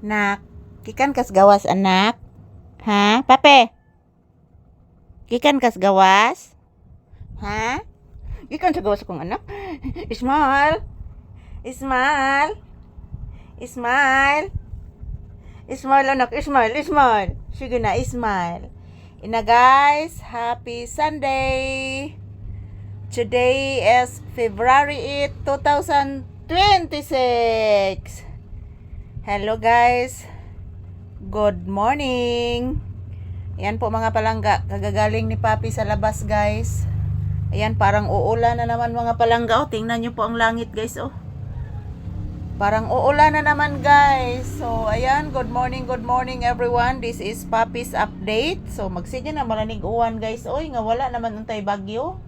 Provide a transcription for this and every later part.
Nak, gikan kas gawas anak? Ha? Pape? Gikan kas gawas? Ha? Gikan sa gawas akong anak? Ismail! Ismail! Ismail! Ismail anak, Ismail, Ismail. Sige na, Ismail. Ina guys, happy Sunday. Today is February 8, 2026. Hello guys. Good morning. Ayan po mga palangga, kagagaling ni Papi sa labas guys. Ayan, parang uulan na naman mga palangga. Oh, tingnan nyo po ang langit guys. Oh, parang uulan na naman guys. So ayan, good morning everyone. This is Papi's update. So magsige na malanig uwan guys. Oy, nga wala naman untay bagyo.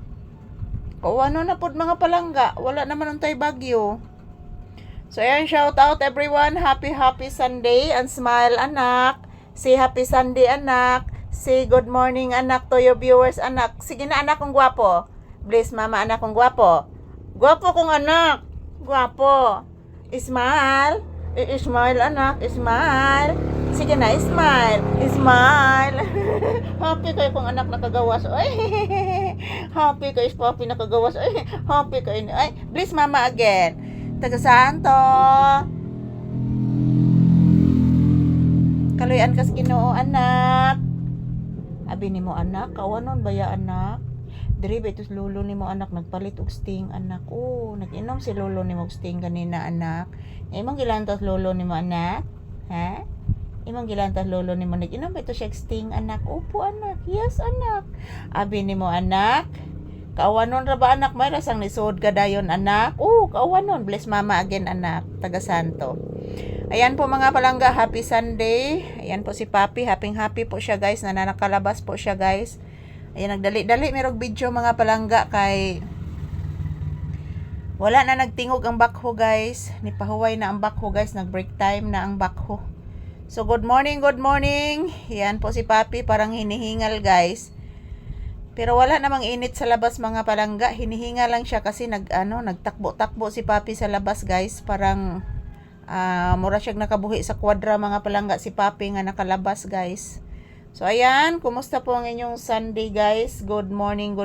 O ano na pod mga palangga, wala naman untay bagyo. So ayan, shout out everyone. Happy Sunday and smile anak. Say happy Sunday anak. Say good morning anak to your viewers anak. Sige na anak kong gwapo. Bless mama anak kong gwapo. Gwapo kong anak. Gwapo. Smile. Smile anak. Smile. Sige na, smile. Smile. Happy kayo kung anak nakagawas. Ay. Happy kayo papi nakagawas. Ay. Happy kayo. Ay, bless mama again. Taga saan to? Kaluyan kas Ginoo anak. Abi nimo anak, kawanon baya anak? Diri ba itos lolo nimo anak nagpalit og sting anak. Oh, nag-inom si lolo nimo og sting kanina anak. Imong gilantas lolo nimo anak? Ha? Imong gilantas lolo nimo nag-inom ba ito siya sting anak? Opo anak. Yes anak. Abi nimo anak. Kawanon ra ba anak? May rasang nisod ka dayon anak. Oh, kawanon. Bless mama again anak. Taga Santo. Ayan po mga palangga, happy Sunday. Ayan po si Papi, happy po siya guys. Nakalabas po siya guys. Ayan, nagdali-dali merong video mga palangga kay wala na nagtingog ang bakho guys. Nipahuway na ang bakho guys. Nag-break time na ang bakho. So good morning. Ayan po si Papi, parang hinihingal guys. Pero wala namang init sa labas mga palangga. Hinihinga lang siya kasi nagtakbo-takbo si Papi sa labas guys. Parang mura siyang nakabuhi sa kwadra mga palangga si Papi nga nakalabas guys. So ayan, kumusta po ang inyong Sunday guys? Good morning.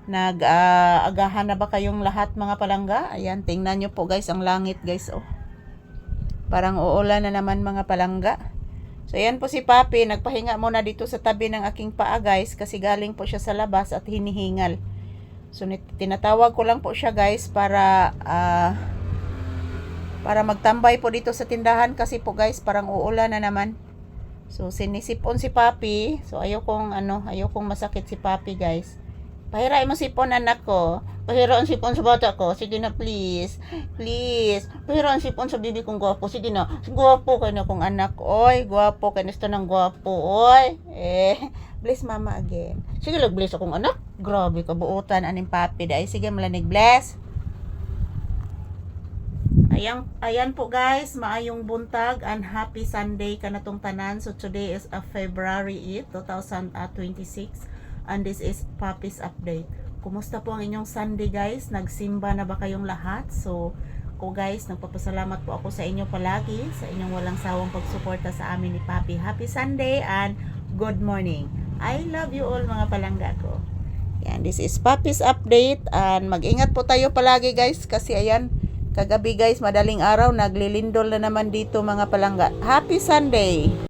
Nag-agahan na ba kayong lahat mga palangga? Ayan, tingnan nyo po guys ang langit guys. Oh, parang uulan na naman mga palangga. So ayan po si Papi, nagpahinga muna dito sa tabi ng aking paa guys kasi galing po siya sa labas at hinihingal. So tinatawag ko lang po siya guys para magtambay po dito sa tindahan kasi po guys parang uulan na naman. So sinisipon si Papi. So ayokong masakit si Papi guys. Pahirain mo sipon anak ko. Pahirain sipon sa bata ko. Sige na please. Pahirain sipon sa bibi kong gwapo. Sige na. Gwapo kayo na kong anak. Oy, gwapo kayo na ng gwapo. Oy. Bless mama again. Sige lang bless akong anak. Grabe ka buutan aning Papi dai. Sige malanig bless. Ayan po guys, maayong buntag and happy Sunday kanatong tanan. So today is February 8, 2026. And this is Papi's update. Kumusta po ang inyong Sunday guys? Nagsimba na ba kayong lahat? So guys, nagpapasalamat po ako sa inyo palagi, sa inyong walang sawang pagsuporta sa amin ni Papi. Happy Sunday and good morning. I love you all mga palangga ko. Yan, this is Papi's update and mag-ingat po tayo palagi guys kasi ayan, kagabi guys, madaling araw, naglilindol na naman dito mga palangga. Happy Sunday!